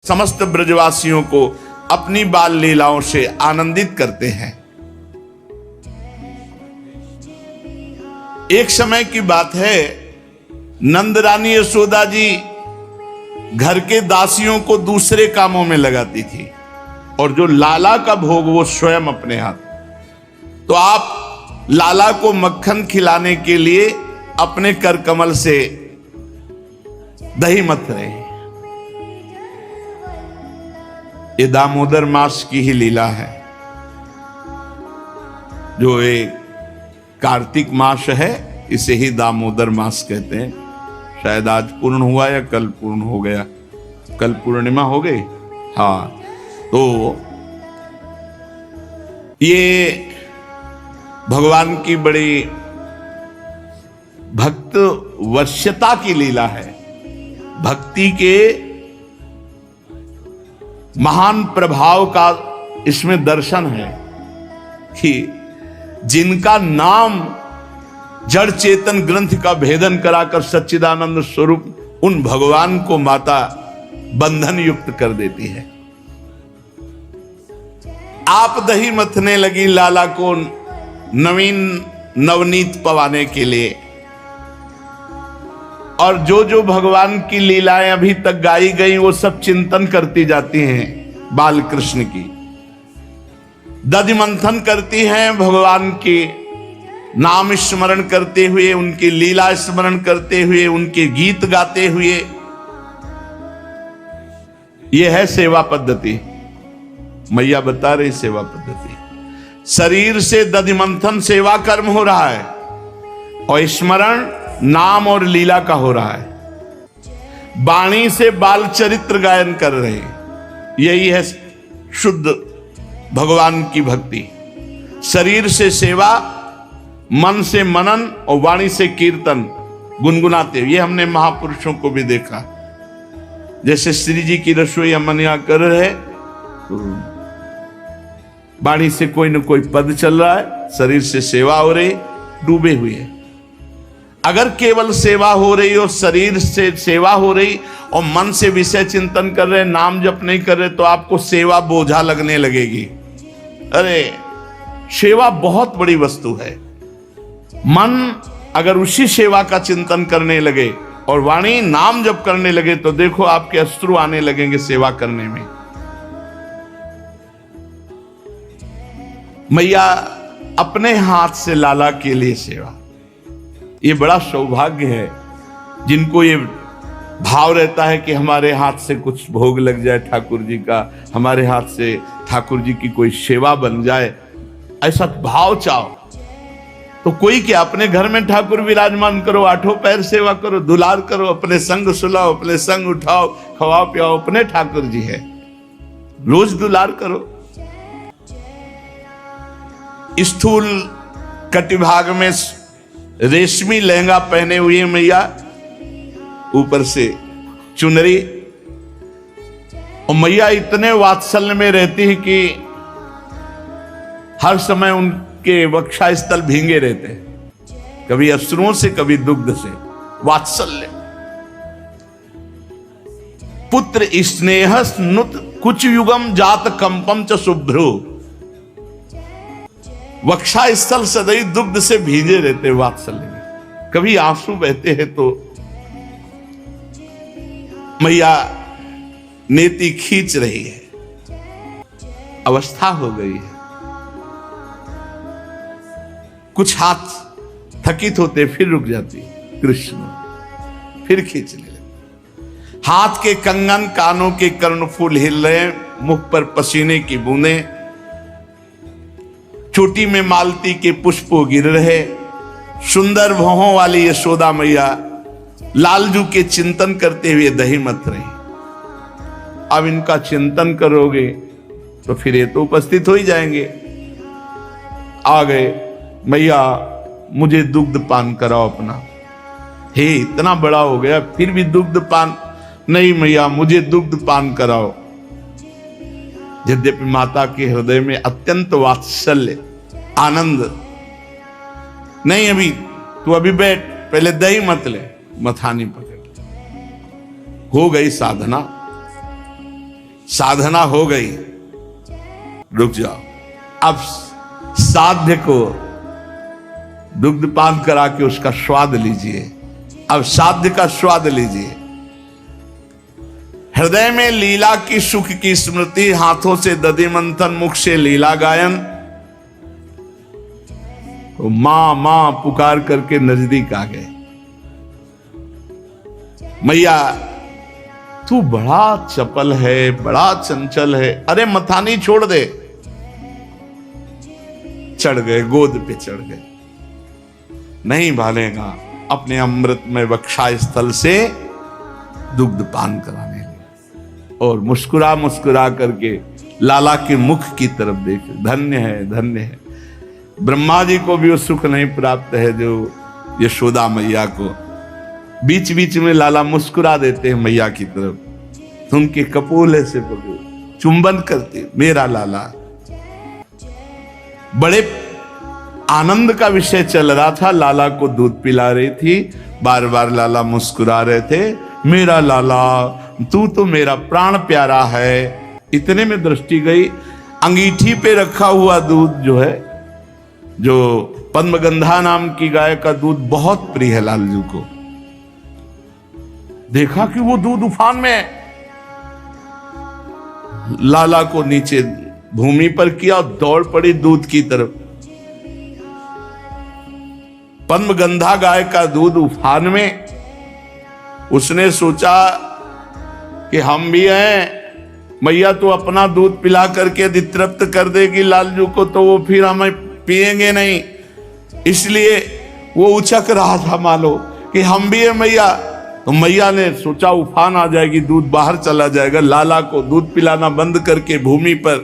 समस्त ब्रजवासियों को अपनी बाल लीलाओं से आनंदित करते हैं। एक समय की बात है, नंद रानी यशोदा जी घर के दासियों को दूसरे कामों में लगाती थी और जो लाला का भोग वो स्वयं अपने हाथ। तो आप लाला को मक्खन खिलाने के लिए अपने कर कमल से दही मथ रहे हैं। ये दामोदर मास की ही लीला है, जो एक कार्तिक मास है, इसे ही दामोदर मास कहते हैं। शायद आज पूर्ण हुआ या कल पूर्ण हो गया, कल पूर्णिमा हो गई। हाँ, तो ये भगवान की बड़ी भक्त वश्यता की लीला है। भक्ति के महान प्रभाव का इसमें दर्शन है कि जिनका नाम जड़ चेतन ग्रंथ का भेदन कराकर सच्चिदानंद स्वरूप उन भगवान को माता बंधन युक्त कर देती है। आप दही मथने लगी लाला को नवीन नवनीत पवाने के लिए, और जो जो भगवान की लीलाएं अभी तक गाई गई वो सब चिंतन करती जाती हैं बाल कृष्ण की, दधि मंथन करती हैं भगवान की नाम स्मरण करते हुए, उनकी लीला स्मरण करते हुए, उनके गीत गाते हुए। यह है सेवा पद्धति, मैया बता रही सेवा पद्धति। शरीर से दधि मंथन सेवा कर्म हो रहा है और स्मरण नाम और लीला का हो रहा है। वाणी से बाल चरित्र गायन कर रहे हैं, यही है शुद्ध भगवान की भक्ति। शरीर से सेवा, मन से मनन और वाणी से कीर्तन गुनगुनाते। ये हमने महापुरुषों को भी देखा, जैसे श्री जी की रसोई हम यहाँ कर रहे, वाणी से कोई न कोई पद चल रहा है, शरीर से सेवा हो रही, डूबे हुए हैं। अगर केवल सेवा हो रही और शरीर से सेवा हो रही और मन से विषय चिंतन कर रहे, नाम जप नहीं कर रहे, तो आपको सेवा बोझा लगने लगेगी। अरे सेवा बहुत बड़ी वस्तु है। मन अगर उसी सेवा का चिंतन करने लगे और वाणी नाम जप करने लगे तो देखो आपके अश्रु आने लगेंगे सेवा करने में। मैया अपने हाथ से लाला के लिए सेवा, ये बड़ा सौभाग्य है। जिनको ये भाव रहता है कि हमारे हाथ से कुछ भोग लग जाए ठाकुर जी का, हमारे हाथ से ठाकुर जी की कोई सेवा बन जाए, ऐसा भाव चाहो तो कोई क्या, अपने घर में ठाकुर विराजमान करो, आठों पैर सेवा करो, दुलार करो, अपने संग सुलाओ, अपने संग उठाओ, खवाओ पियाओ, अपने ठाकुर जी है, रोज दुलार करो। स्थूल कटिभाग में रेशमी लहंगा पहने हुए मैया, ऊपर से चुनरी, और मैया इतने वात्सल्य में रहती है कि हर समय उनके वक्षा स्थल भींगे रहते हैं, कभी अश्रुओं से कभी दुग्ध से। वात्सल्य। पुत्र स्नेह नुत कुछ युगम जात कंपम च शुभ्रो। वक्षा स्थल सदैव दुग्ध से भीगे रहते वात्सल्य में, कभी आंसू बहते हैं तो मैया नेति खींच रही है, अवस्था हो गई है। कुछ हाथ थकित होते फिर रुक जाती, कृष्ण फिर खींचने लगते। हाथ के कंगन, कानों के कर्णफूल हिल रहे, मुख पर पसीने की बूंदें, चोटी में मालती के पुष्प गिर रहे। सुंदर भौहों वाली यशोदा मैया लालजू के चिंतन करते हुए दही मथ रही। अब इनका चिंतन करोगे तो फिर ये तो उपस्थित हो ही जाएंगे। आ गए, मैया मुझे दुग्ध पान कराओ अपना। हे, इतना बड़ा हो गया फिर भी दुग्ध पान नहीं, मैया मुझे दुग्ध पान कराओ। यद्यपि माता के हृदय में अत्यंत वात्सल्य, आनंद, नहीं अभी तू अभी बैठ, पहले दही मत ले, मथानी पकड़। हो गई साधना, साधना हो गई, रुक जाओ। अब साध्य को दुग्धपान करा के उसका स्वाद लीजिए। अब साध्य का स्वाद लीजिए। हृदय में लीला की सुख की स्मृति, हाथों से दधि मंथन, मुख से लीला गायन। तो मां मां पुकार करके नजदीक आ गए। मैया तू बड़ा चपल है, बड़ा चंचल है, अरे मथानी छोड़ दे। चढ़ गए, गोद पे चढ़ गए। नहीं भालेगा, अपने अमृत में वक्षा स्थल से दुग्ध पान कराने लगे और मुस्कुरा मुस्कुरा करके लाला के मुख की तरफ देखे। धन्य है, धन्य है। ब्रह्मा जी को भी वो सुख नहीं प्राप्त है जो यशोदा मैया को। बीच बीच में लाला मुस्कुरा देते हैं मैया की तरफ, उनके कपोले से चुंबन करते, मेरा लाला। बड़े आनंद का विषय चल रहा था, लाला को दूध पिला रही थी, बार बार लाला मुस्कुरा रहे थे, मेरा लाला तू तो मेरा प्राण प्यारा है। इतने में दृष्टि गई, अंगीठी पे रखा हुआ दूध जो है, जो पद्मगंधा नाम की गाय का दूध बहुत प्रिय है लालजू को। देखा कि वो दूध उफान में है। लाला को नीचे भूमि पर किया, दौड़ पड़ी दूध की तरफ। पद्मगंधा गाय का दूध उफान में। उसने सोचा कि हम भी हैं, मैया तो अपना दूध पिला करके यदि तृप्त कर देगी लालजू को तो वो फिर हमें पिएंगे नहीं, इसलिए वो उछक रहा था मानो कि हम भी हैं मैया। तो मैया ने सोचा उफान आ जाएगी, दूध बाहर चला जाएगा, लाला को दूध पिलाना बंद करके भूमि पर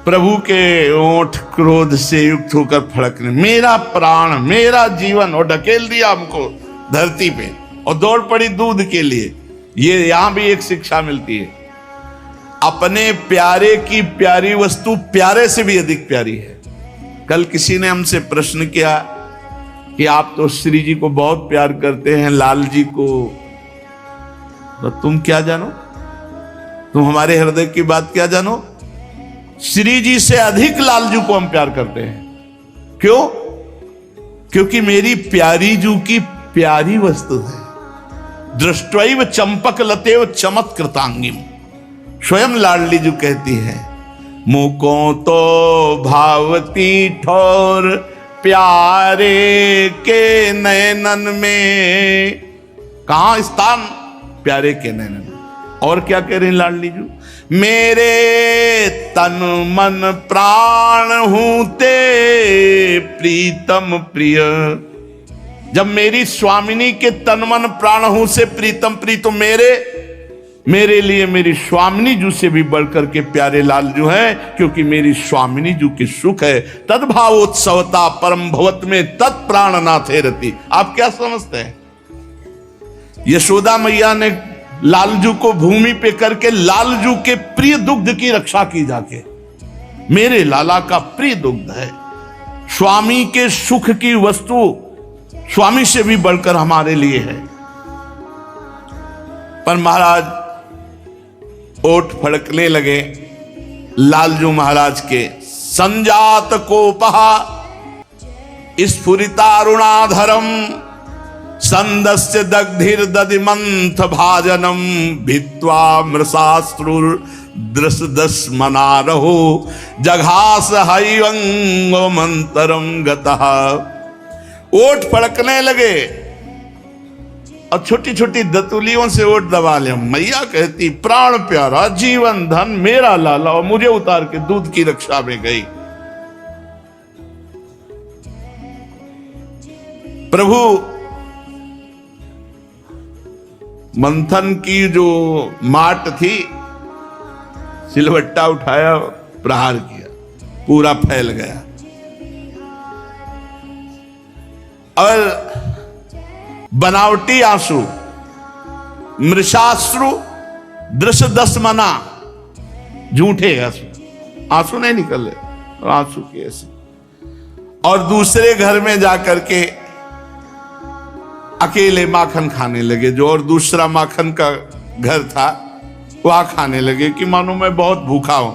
प्रभु के ओंठ क्रोध से युक्त होकर फड़कने, मेरा प्राण, मेरा जीवन, और ढकेल दिया हमको धरती पे और दौड़ पड़ी दूध के लिए। ये यहां भी एक शिक्षा मिलती है, अपने प्यारे की प्यारी वस्तु प्यारे से भी अधिक प्यारी है। कल किसी ने हमसे प्रश्न किया कि आप तो श्री जी को बहुत प्यार करते हैं, लाल जी को तो तुम क्या जानो, तुम हमारे हृदय की बात क्या जानो। श्री जी से अधिक लालजू को हम प्यार करते हैं। क्यों? क्योंकि मेरी प्यारी जू की प्यारी वस्तु है। दृष्टैव चंपक लतेव चमत्कृतांगिम, स्वयं लाडली जू कहती है, मुको तो भावती ठोर प्यारे के नयनन में। कहां स्थान? प्यारे के नयनन में। और क्या कह रही लाडली जू, मेरे तन मन प्राण हूं ते प्रीतम प्रिय। जब मेरी स्वामिनी के तन मन प्राण हूं से प्रीतम प्रिय, तो मेरे लिए मेरी स्वामिनी जू से भी बढ़कर के प्यारे लालजू है, क्योंकि मेरी स्वामिनी जू की सुख है। तद्भावोत्सवता परम भवत में तत्प्राण नाथे रति। आप क्या समझते हैं? यशोदा मैया ने लालजू को भूमि पे करके लालजू के प्रिय दुग्ध की रक्षा की जाके। मेरे लाला का प्रिय दुग्ध है, स्वामी के सुख की वस्तु स्वामी से भी बढ़कर हमारे लिए है। पर महाराज ओठ फड़कने लगे लालजू महाराज के। संजात कोपहा स्फुरितारुणाधरम संदस्य दग्धिर दधिमंथ भाजनम भित्वा मृषाश्रुर दृश दस मनारहो जघास हयंगमंतरम गतः। ओठ फड़कने लगे और छोटी छोटी दतुलियों से ओठ दबा लिया। मैया कहती, प्राण प्यारा, जीवन धन, मेरा लाला, और मुझे उतार के दूध की रक्षा में गई। प्रभु मंथन की जो माट थी, सिलवट्टा उठाया, प्रहार किया, पूरा फैल गया। और बनावटी आंसू, मृषाश्रु दृश्य दस मना, झूठे आंसू, आंसू नहीं निकले, आंसू के ऐसे। और दूसरे घर में जाकर के अकेले माखन खाने लगे। जो और दूसरा माखन का घर था वहां खाने लगे कि मानो मैं बहुत भूखा हूं।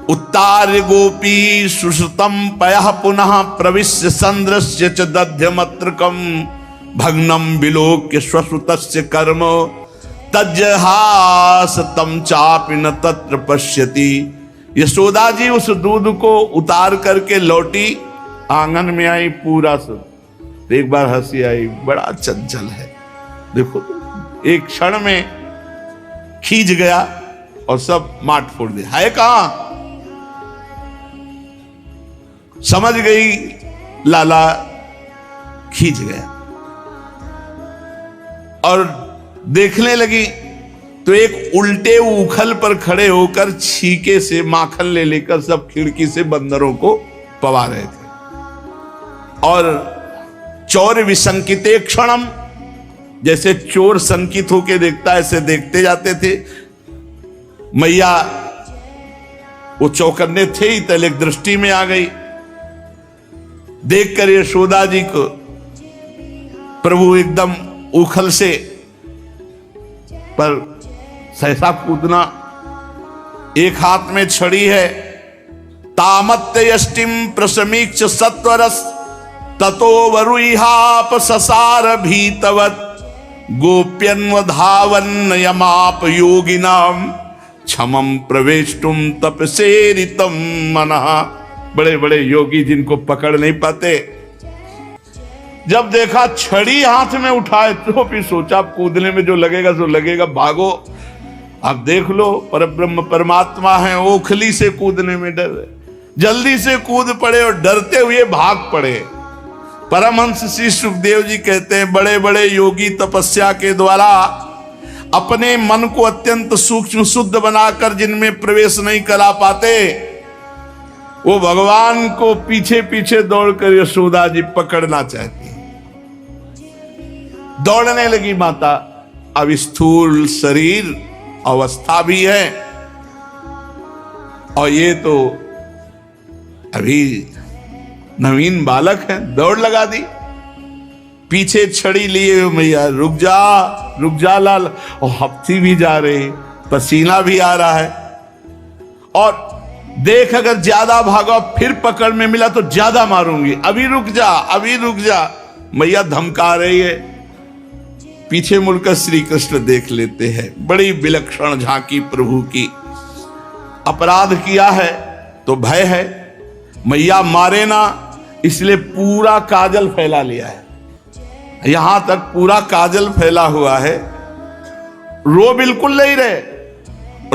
उत्तार्य गोपी सुश्रुतम पयः पुनः प्रविश्य संद्रस्य च दध्यमत्रकम भग्नम विलोक्य स्वश्रुतस्य कर्म तज्जहास तम चापि न तत्र पश्यति। यशोदा जी उस दूध को उतार करके लौटी, आंगन में आई, पूरा सब एक बार हंसी आई, बड़ा चंचल है, देखो एक क्षण में खींच गया और सब माट फोड़ दिया। है कहां? समझ गई लाला, खींच गया और देखने लगी तो एक उल्टे उखल पर खड़े होकर छीके से माखन ले लेकर सब खिड़की से बंदरों को पवा रहे थे। और चोर विसंकिते क्षणम, जैसे चोर संकित होके देखता है ऐसे देखते जाते थे। मैया वो चौकन्ने थे ही, तल एक दृष्टि में आ गई। देखकर यशोदा जी को प्रभु एकदम उखल से पर सहसा कूदना, एक हाथ में छड़ी है। तामत्य यष्टिम प्रसमीक्ष सत्वरस ततो वरुहाप ससार भीतवत गोप्यन्वधावन यमाप योगिनाम क्षमं प्रवेष्टुम तपसेरितम मनः। बड़े बड़े योगी जिनको पकड़ नहीं पाते, जब देखा छड़ी हाथ में उठाए तो भी सोचा कूदने में जो लगेगा सो लगेगा, भागो। अब देख लो परब्रह्म परमात्मा है, ओखली से कूदने में डर है, जल्दी से कूद पड़े और डरते हुए भाग पड़े। परमहंस श्री सुखदेव जी कहते हैं, बड़े बड़े योगी तपस्या के द्वारा अपने मन को अत्यंत सूक्ष्म शुद्ध बनाकर जिनमें प्रवेश नहीं करा पाते, वो भगवान को पीछे पीछे दौड़कर यशोदा जी पकड़ना चाहती। दौड़ने लगी माता। अब स्थूल शरीर अवस्था भी है और ये तो अभी नवीन बालक है, दौड़ लगा दी। पीछे छड़ी लिए मैया, रुक जा लाल। और हफ्ती भी जा रही, पसीना भी आ रहा है। और देख अगर ज्यादा भागा फिर पकड़ में मिला तो ज्यादा मारूंगी, अभी रुक जा। मैया धमका रही है। पीछे मुड़कर श्री कृष्ण देख लेते हैं। बड़ी विलक्षण झांकी प्रभु की। अपराध किया है तो भय है, मैया मारे ना, इसलिए पूरा काजल फैला लिया है, यहां तक पूरा काजल फैला हुआ है। रो बिल्कुल नहीं रहे,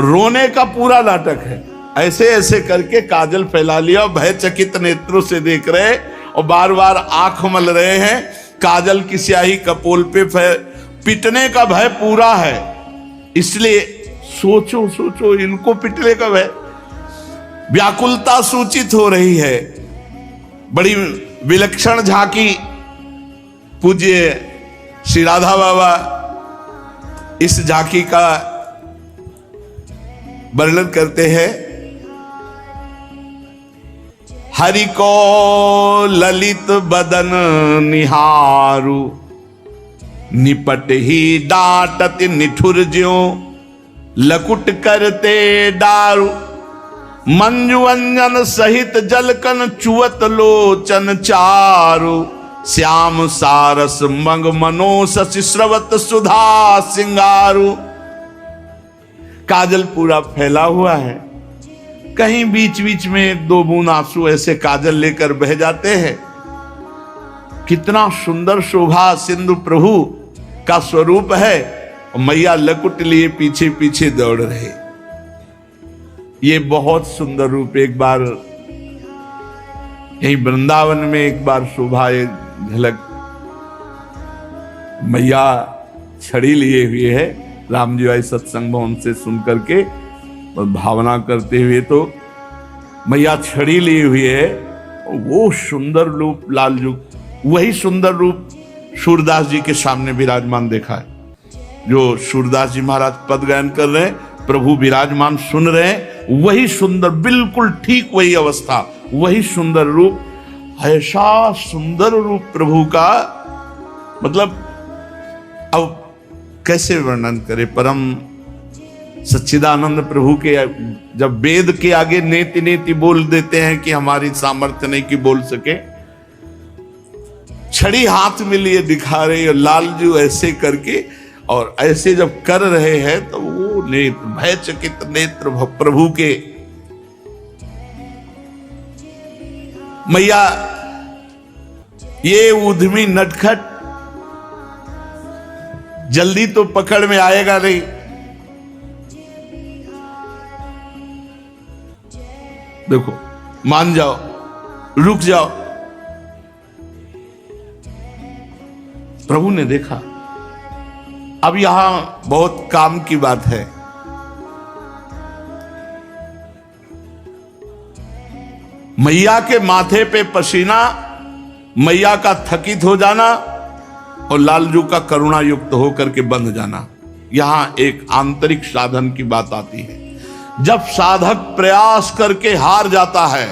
रोने का पूरा नाटक है। ऐसे ऐसे करके काजल फैला लिया, भय चकित नेत्रों से देख रहे और बार बार आंख मल रहे हैं। काजल की स्याही कपोल पे पिटने का भय पूरा है, इसलिए सोचो इनको पिटने का भय। व्याकुलता सूचित हो रही है। बड़ी विलक्षण झांकी पूज्य श्री राधा बाबा इस झांकी का वर्णन करते हैं। हरि को ललित बदन निहारू निपट ही डांटत निठुर ज्यों लकुट करते डारू मंजु अंजन सहित जलकन चुवत लोचन चारु श्याम सारस मंग मनो शशि स्रवत सुधा सिंगारू। काजल पूरा फैला हुआ है, कहीं बीच बीच में एक दो बूंद आंसू ऐसे काजल लेकर बह जाते हैं। कितना सुंदर शोभा सिंधु प्रभु का स्वरूप है। मैया लकुट लिए पीछे पीछे दौड़ रहे। ये बहुत सुंदर रूप एक बार यही वृंदावन में एक बार शोभा झलक। मैया छड़ी लिए हुए है, राम जी आई सत्संग भवन से सुन करके और भावना करते हुए, तो मैया छड़ी लिए हुए है। वो सुंदर रूप लालजुग, वही सुंदर रूप सूरदास जी के सामने विराजमान देखा है। जो सूरदास जी महाराज पद गायन कर रहे हैं, प्रभु विराजमान सुन रहे हैं, वही सुंदर, बिल्कुल ठीक वही अवस्था, वही सुंदर रूप। ऐसा सुंदर रूप प्रभु का, मतलब अब कैसे वर्णन करे। परम सच्चिदानंद प्रभु के जब वेद के आगे नेति नेति बोल देते हैं कि हमारी सामर्थ्य नहीं कि बोल सके, छड़ी हाथ में लिए दिखा रहे और लालजू ऐसे करके और ऐसे जब कर रहे हैं तो वो नेत्र भयचकित नेत्र प्रभु के। मैया ये उद्यमी नटखट जल्दी तो पकड़ में आएगा नहीं, देखो मान जाओ, रुक जाओ। प्रभु ने देखा। अब यहां बहुत काम की बात है। मैया के माथे पे पसीना, मैया का थकित हो जाना और लालजू का करुणा युक्त होकर के बंध जाना, यहां एक आंतरिक साधन की बात आती है। जब साधक प्रयास करके हार जाता है,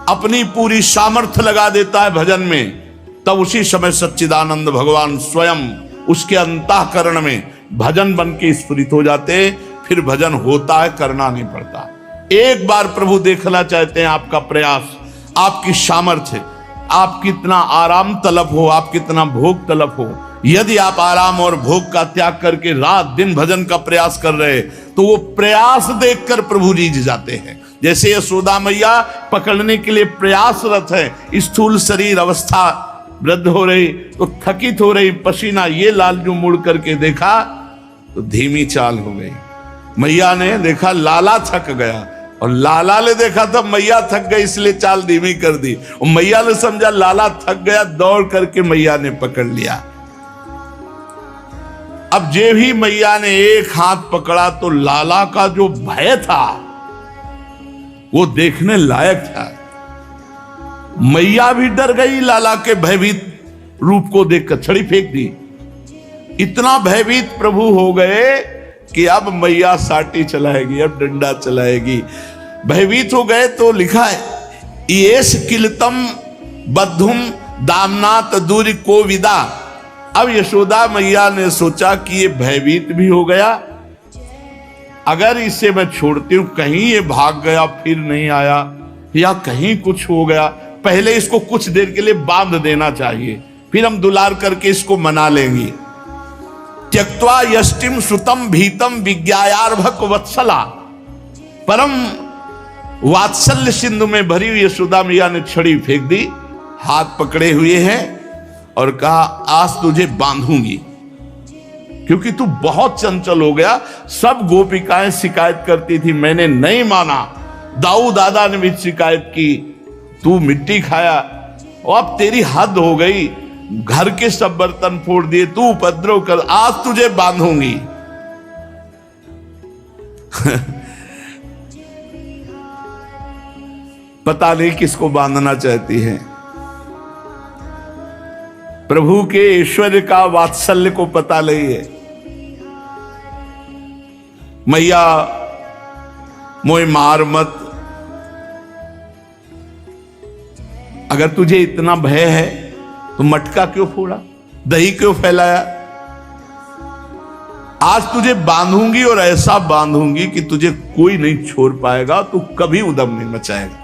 अपनी पूरी सामर्थ्य लगा देता है भजन में, तब उसी समय सच्चिदानंद भगवान स्वयं उसके अंतःकरण में भजन बन के स्फुरित हो जाते। फिर भजन होता है, करना नहीं पड़ता। एक बार प्रभु देखना चाहते हैं आपका प्रयास, आपकी सामर्थ्य, आप कितना आराम तलब हो, आप कितना भोग तलब हो। यदि आप आराम और भोग का त्याग करके रात दिन भजन का प्रयास कर रहे, तो वो प्रयास देखकर प्रभु रीझ जाते हैं। जैसे यशोदा मैया पकड़ने के लिए प्रयासरत है, स्थूल शरीर अवस्था वृद्ध हो रही तो थकित हो रही, पसीना, ये लालजू मुड़ करके देखा तो धीमी चाल हो गई। मैया ने देखा लाला थक गया, और लाला ने देखा था मैया थक गई इसलिए चाल धीमी कर दी, और मैया ने समझा लाला थक गया, दौड़ करके मैया ने पकड़ लिया। अब जे भी मैया ने एक हाथ पकड़ा तो लाला का जो भय था वो देखने लायक था। मैया भी डर गई लाला के भयभीत रूप को देखकर, छड़ी फेंक दी। इतना भयभीत प्रभु हो गए कि अब मैया साटी चलाएगी, अब डंडा चलाएगी। भयभीत हो गए तो लिखा है, येस किलतम बद्धुम दामनात दूर को विदा। अब यशोदा मैया ने सोचा कि ये भयभीत भी हो गया, अगर इसे मैं छोड़ती हूं, कहीं ये भाग गया फिर नहीं आया, या कहीं कुछ हो गया, पहले इसको कुछ देर के लिए बांध देना चाहिए, फिर हम दुलार करके इसको मना लेंगे। त्यक्त्वा यष्टिम सुतम भीतम विज्ञायार्भक वत्सला। परम वात्सल्य सिंधु में भरी हुई यशोदा मैया ने छड़ी फेंक दी, हाथ पकड़े हुए हैं और कहा आज तुझे बांधूंगी, क्योंकि तू बहुत चंचल हो गया। सब गोपिकाएं शिकायत करती थी, मैंने नहीं माना। दाऊ दादा ने भी शिकायत की, तू मिट्टी खाया, और अब तेरी हद हो गई, घर के सब बर्तन फोड़ दिए, तू उपद्रव कर, आज तुझे बांधूंगी। पता नहीं किसको बांधना चाहती है। प्रभु के ऐश्वर्य का वात्सल्य को पता नहीं है। मैया मोए मार मत, अगर तुझे इतना भय है तो मटका क्यों फोड़ा, दही क्यों फैलाया। आज तुझे बांधूंगी और ऐसा बांधूंगी कि तुझे कोई नहीं छोड़ पाएगा, तू कभी उद्यम नहीं मचाएगा।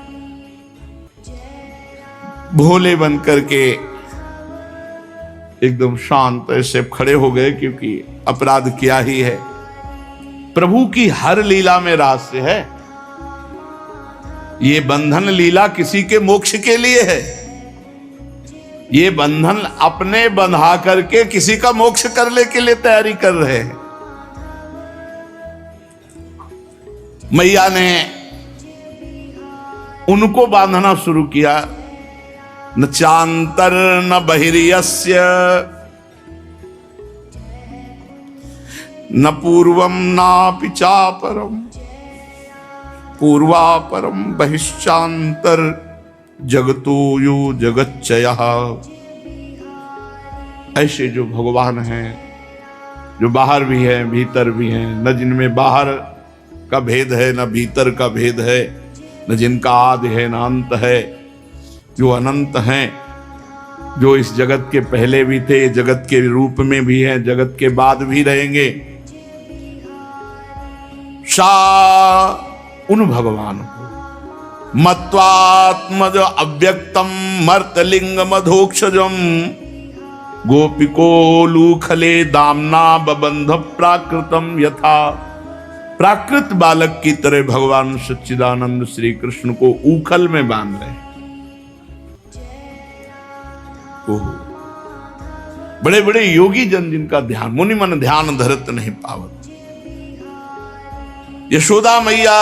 भोले बन करके एकदम शांत ऐसे खड़े हो गए, क्योंकि अपराध किया ही है। प्रभु की हर लीला में रहस्य है। ये बंधन लीला किसी के मोक्ष के लिए है, ये बंधन अपने बंधा करके किसी का मोक्ष करने के लिए तैयारी कर रहे हैं। मैया ने उनको बांधना शुरू किया। न चांतर न बहिर्यस्य न पूर्वम नापि चापरम पूर्वापरम बहिश्चांतर जगतो यो जगच्चयः। ऐसे जो भगवान हैं, जो बाहर भी हैं भीतर भी हैं, न जिनमें बाहर का भेद है न भीतर का भेद है, न जिनका आदि है न अंत है, जो अनंत हैं, जो इस जगत के पहले भी थे, जगत के रूप में भी हैं, जगत के बाद भी रहेंगे, सा उन भगवान को मत्वात्मज अव्यक्तम मर्तलिंग मधोक्षजम गोपिको लूखले दामना बबंध प्राकृतम यथा। प्राकृत बालक की तरह भगवान सच्चिदानंद श्री कृष्ण को ऊखल में बांध रहे। ओहो, बड़े बड़े योगी जन जिनका ध्यान, मुनि मन ध्यान धरत नहीं पावत। यशोदा मैया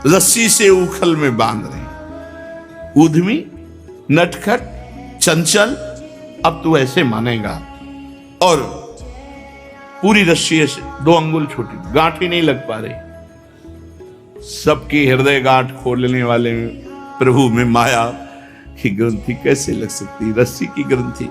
रस्सी से उखल में बांध रही। उद्यमी, नटखट, चंचल, अब तू ऐसे मानेगा। और पूरी रस्सी से 2 अंगुल छोटी, गांठ ही नहीं लग पा रही। सबकी हृदय गांठ खोलने वाले प्रभु में माया की ग्रंथि कैसे लग सकती? रस्सी की ग्रंथि।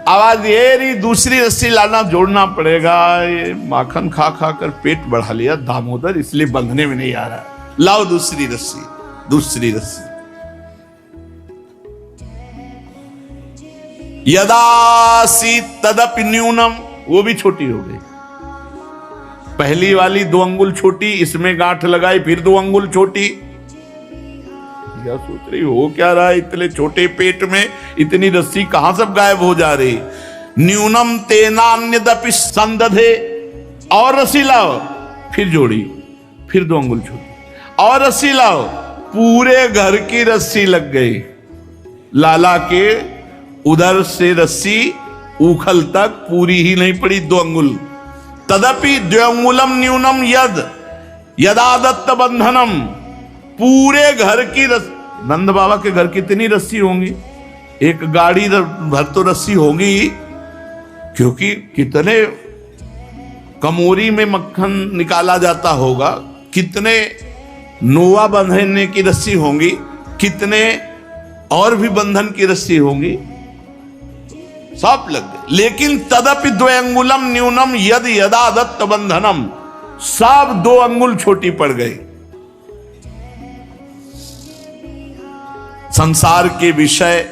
आवाज ये रही, दूसरी रस्सी लाना, जोड़ना पड़ेगा। ये माखन खा खा कर पेट बढ़ा लिया दामोदर, इसलिए बंधने में नहीं आ रहा। लाओ दूसरी रस्सी, दूसरी रस्सी। यदासी तदपि न्यूनम, वो भी छोटी हो गई। पहली वाली 2 अंगुल छोटी, इसमें गांठ लगाई, फिर 2 अंगुल छोटी। क्या सोच रही हो क्या रहा है? इतने छोटे पेट में इतनी रस्सी कहां सब गायब हो जा रही? न्यूनम तेनान्यदपि संदधे, और रस्सी लाओ, फिर जोड़ी, फिर 2 अंगुल छोटी, और रस्सी लाओ, पूरे घर की रस्सी लग गई। लाला के उधर से रस्सी उखल तक पूरी ही नहीं पड़ी 2 अंगुल। तदपि 2 अंगुलम न्यूनम यद यदादत्त बंधनम, पूरे घर की नंद बाबा के घर कितनी रस्सी होंगी? एक गाड़ी भर तो रस्सी होगी, क्योंकि कितने कमोरी में मक्खन निकाला जाता होगा, कितने नोवा बंधने की रस्सी होंगी, कितने और भी बंधन की रस्सी होंगी, सब लग गए। लेकिन तदपि 2 अंगुलम न्यूनम यद यदा दत्त बंधनम, सब 2 अंगुल छोटी पड़ गई। संसार के विषय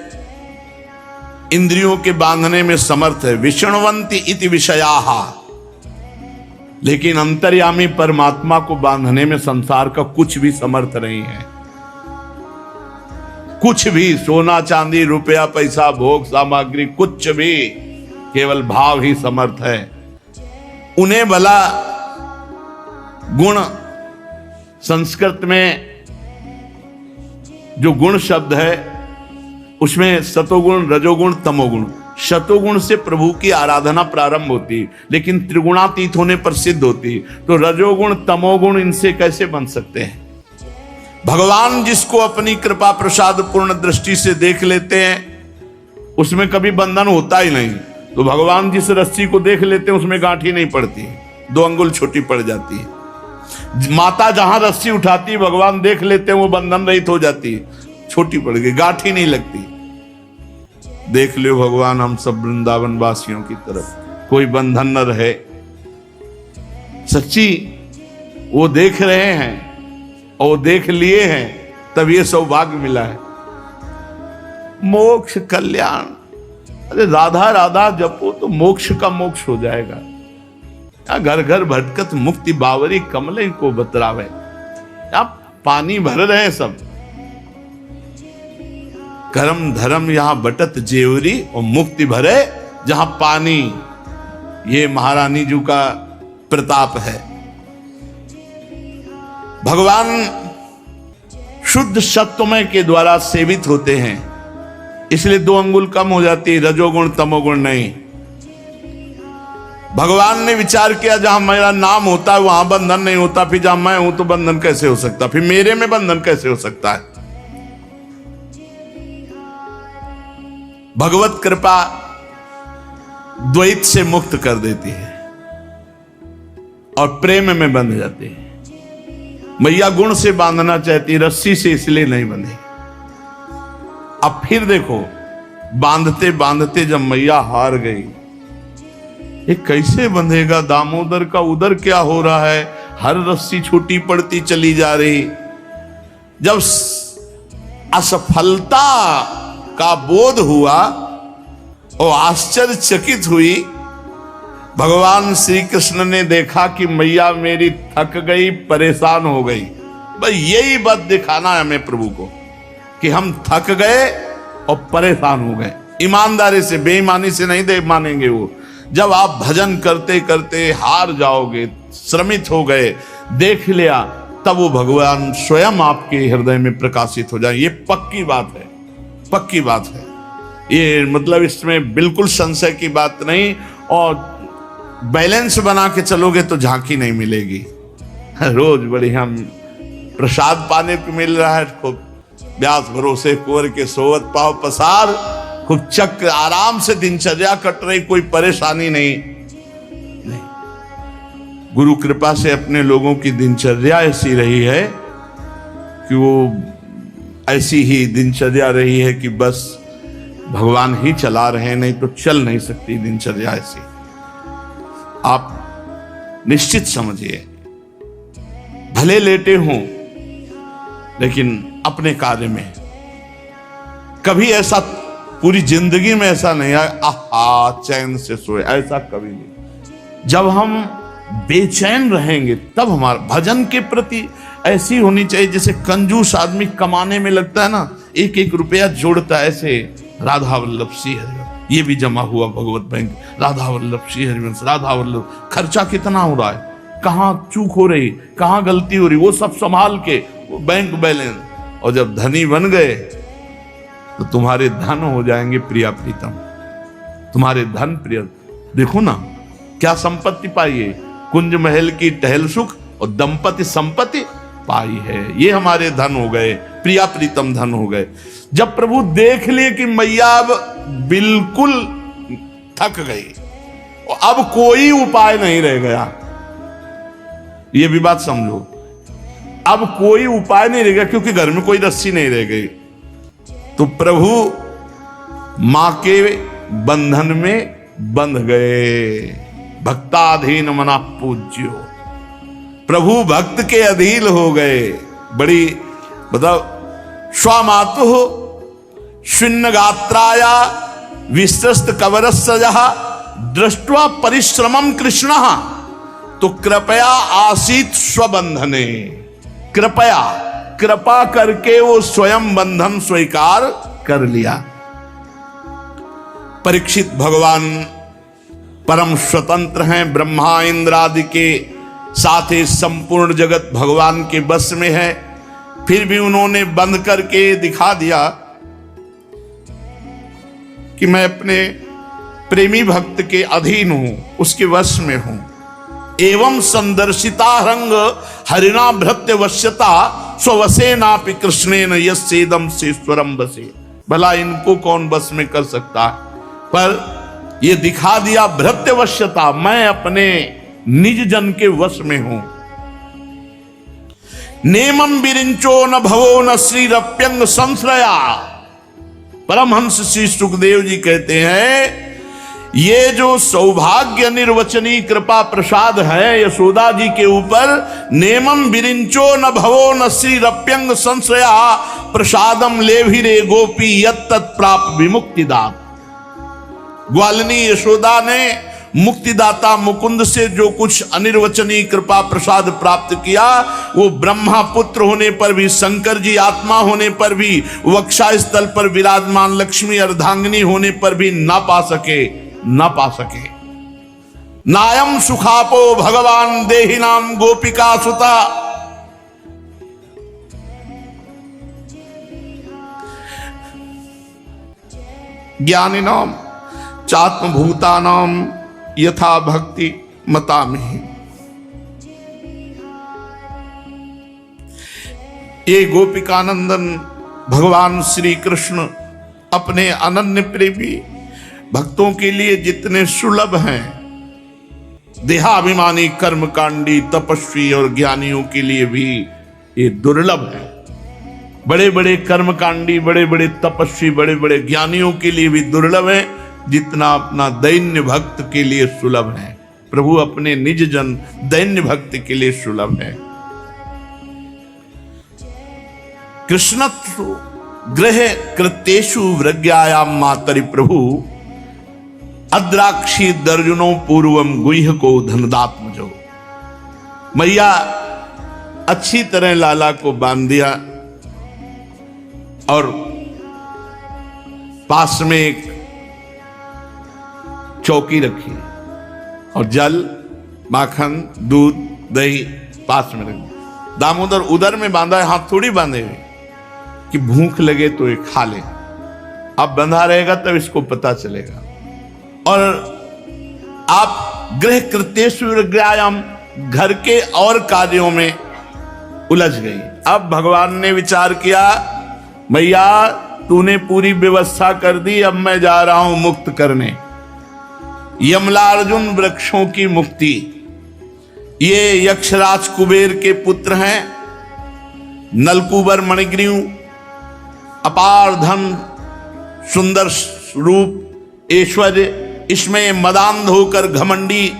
इंद्रियों के बांधने में समर्थ है, विष्णुवंती इति विषयाः, लेकिन अंतर्यामी परमात्मा को बांधने में संसार का कुछ भी समर्थ नहीं है। कुछ भी, सोना चांदी रुपया पैसा भोग सामग्री कुछ भी, केवल भाव ही समर्थ है। उन्हें भला गुण, संस्कृत में जो गुण शब्द है उसमें सतोगुण, रजोगुण, तमोगुण, शतोगुण से प्रभु की आराधना प्रारंभ होती, लेकिन त्रिगुणातीत होने पर सिद्ध होती। तो रजोगुण तमोगुण इनसे कैसे बन सकते हैं? भगवान जिसको अपनी कृपा प्रसाद पूर्ण दृष्टि से देख लेते हैं उसमें कभी बंधन होता ही नहीं। तो भगवान जिस रस्सी को देख लेते हैं उसमें गांठी नहीं पड़ती, 2 अंगुल छोटी पड़ जाती है। माता जहां रस्सी उठाती भगवान देख लेते हैं, वो बंधन रहित हो जाती है, छोटी पड़ गई, गांठी नहीं लगती। देख लो भगवान हम सब वृंदावन वासियों की तरफ कोई बंधन न रहे। सच्ची वो देख रहे हैं और देख लिए हैं, तब ये सौभाग्य मिला है। मोक्ष कल्याण, अरे राधा राधा जपो तो मोक्ष का मोक्ष हो जाएगा। या घर घर भटकत मुक्ति बावरी कमले को बतरावे। आप पानी भर रहे हैं सब, कर्म धर्म यहां बटत जेवरी और मुक्ति भरे जहां पानी। ये महारानी जी का प्रताप है। भगवान शुद्ध सत्वमय के द्वारा सेवित होते हैं, इसलिए 2 अंगुल कम हो जाती है, रजोगुण तमोगुण नहीं। भगवान ने विचार किया जहां मेरा नाम होता है वहां बंधन नहीं होता, फिर जहां मैं हूं तो बंधन कैसे हो सकता, फिर मेरे में बंधन कैसे हो सकता है। भगवत कृपा द्वैत से मुक्त कर देती है और प्रेम में बंध जाती है। मैया गुण से बांधना चाहती, रस्सी से इसलिए नहीं बंधी। अब फिर देखो, बांधते बांधते जब मैया हार गई, ये कैसे बंधेगा दामोदर का उदर क्या हो रहा है, हर रस्सी छोटी पड़ती चली जा रही। जब असफलता का बोध हुआ और आश्चर्यचकित हुई। भगवान श्री कृष्ण ने देखा कि मैया मेरी थक गई, परेशान हो गई। बस यही बात दिखाना है हमें प्रभु को कि हम थक गए और परेशान हो गए। ईमानदारी से, बेईमानी से नहीं दे मानेंगे वो। जब आप भजन करते करते हार जाओगे, श्रमित हो गए, देख लिया, तब वो भगवान स्वयं आपके हृदय में प्रकाशित हो जाए। ये पक्की बात है, पक्की बात है। ये मतलब इसमें बिल्कुल संशय की बात नहीं। और बैलेंस बना के चलोगे तो झांकी नहीं मिलेगी। रोज बढ़िया प्रसाद पाने को मिल रहा है, खूब व्यास भरोसे कुंवर के सोवत पाव पसार, खूब चक्र आराम से दिनचर्या कट रही, कोई परेशानी नहीं। गुरु कृपा से अपने लोगों की दिनचर्या ऐसी रही है कि वो ऐसी ही दिनचर्या रही है कि बस भगवान ही चला रहे हैं, नहीं तो चल नहीं सकती दिनचर्या ऐसी। आप निश्चित समझिए, भले लेटे हों लेकिन अपने कार्य में। कभी ऐसा पूरी जिंदगी में ऐसा नहीं है आहा चैन से सोए, ऐसा कभी नहीं। जब हम बेचैन रहेंगे तब हमारा भजन के प्रति ऐसी होनी चाहिए जैसे कंजूस आदमी कमाने में लगता है ना, एक एक रुपया जोड़ता है, ऐसे राधा वल्लभ श्री हरिवंश, ये भी जमा हुआ भगवत बैंक, राधा वल्लभ श्री हरिवंश, राधा वल्लभ। खर्चा कितना हो रहा है, कहाँ चूक हो रही, कहाँ गलती हो रही, वो सब संभाल के वो बैंक बैलेंस। और जब धनी बन गए तो तुम्हारे धन हो जाएंगे प्रिया प्रीतम, तुम्हारे धन प्रिय। देखो ना क्या संपत्ति पाई है, कुंज महल की टहल सुख और दंपति संपत्ति पाई है। ये हमारे धन हो गए, प्रिया प्रीतम धन हो गए। जब प्रभु देख लिए कि मैया अब बिल्कुल थक गई और अब कोई उपाय नहीं रह गया, ये भी बात समझो, अब कोई उपाय नहीं रह गया क्योंकि घर में कोई रस्सी नहीं रह गई, तो प्रभु मां के बंधन में बंध गए। भक्ताधीन मना पूज्यो, प्रभु भक्त के अधीन हो गए। बड़ी मतलब स्वामातु शून्य गात्राया विस्तृत कवरस्सजः दृष्ट्वा परिश्रमम कृष्ण तो कृपया आसीत स्वबंधने। कृपया, कृपा करके वो स्वयं बंधन स्वीकार कर लिया। परीक्षित भगवान परम स्वतंत्र हैं, ब्रह्मा इंद्र आदि के साथ ही संपूर्ण जगत भगवान के बस में है, फिर भी उन्होंने बंद करके दिखा दिया कि मैं अपने प्रेमी भक्त के अधीन हूं, उसके वश में हूं। एवं संदर्शिता रंग हरिणा भृत्य वश्यता स्ववसे नापि कृष्णेन यस्येदं सेश्वरम बसे। भला इनको कौन बस में कर सकता है, पर ये दिखा दिया भृत्य वश्यता, मैं अपने निज जन के वश में हूं। नेमं विरिंचो न भवो न श्रीरप्यंग संश्रया। परमहंस श्री सुखदेव जी कहते हैं ये जो सौभाग्य निर्वचनी कृपा प्रसाद है यशोदा जी के ऊपर, नेमं विरिंचो न भवो न श्रीरप्यंग संश्रया प्रसादम लेभिरे गोपी यत्तत् प्राप विमुक्तिदात। ग्वालिनी यशोदा ने मुक्तिदाता मुकुंद से जो कुछ अनिर्वचनीय कृपा प्रसाद प्राप्त किया, वो ब्रह्मा पुत्र होने पर भी, शंकर जी आत्मा होने पर भी, वक्षा स्थल पर विराजमान लक्ष्मी अर्धांगिनी होने पर भी ना पा सके, ना पा सके। नायम सुखापो भगवान देहिनाम गोपिका सुता। ज्ञानिनाम चात्मभूतानाम यथा भक्ति मतामि। ये गोपिकानंदन भगवान श्री कृष्ण अपने अनन्य प्रेमी भक्तों के लिए जितने सुलभ हैं, देहाभिमानी कर्मकांडी तपस्वी और ज्ञानियों के लिए भी ये दुर्लभ है। बड़े बड़े कर्मकांडी, बड़े बड़े तपस्वी, बड़े बड़े ज्ञानियों के लिए भी दुर्लभ है जितना अपना दैन्य भक्त के लिए सुलभ है। प्रभु अपने निज जन दैन्य भक्त के लिए सुलभ है। कृष्णत्व गृह कृत्येषु वृज्ञायाम मातरि प्रभु अद्राक्षी दर्जनों पूर्वम गुह्य को धनदात्मजो। मैया अच्छी तरह लाला को बांध दिया और पास में एक चौकी रखी और जल, माखन, दूध, दही पास में रख दिया। दामोदर उधर में बांधा है, हाथ थोड़ी बांधे हुए कि भूख लगे तो ये खा ले। अब बंधा रहेगा तब इसको पता चलेगा। और आप गृह कृत्येषु विज्ञायाम, घर के और कार्यों में उलझ गई। अब भगवान ने विचार किया, मैया तूने पूरी व्यवस्था कर दी, अब मैं जा रहा हूं मुक्त करने, यमलार्जुन वृक्षों की मुक्ति। ये यक्षराज कुबेर के पुत्र हैं, नलकुबर मणिग्रीव, अपार धन, सुंदर रूप, ऐश्वर्य, इसमें मदांध होकर घमंडी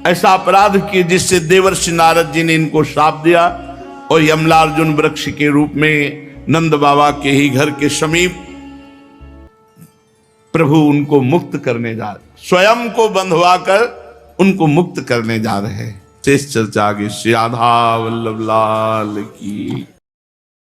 ऐसा अपराध किए जिससे देवर्षि नारद जी ने इनको श्राप दिया और यमलार्जुन वृक्ष के रूप में नंद बाबा के ही घर के समीप प्रभु उनको मुक्त करने जा रहे, स्वयं को बंधवा कर उनको मुक्त करने जा रहे हैं। शेष चर्चा आगे। श्री राधा वल्लभ लाल की।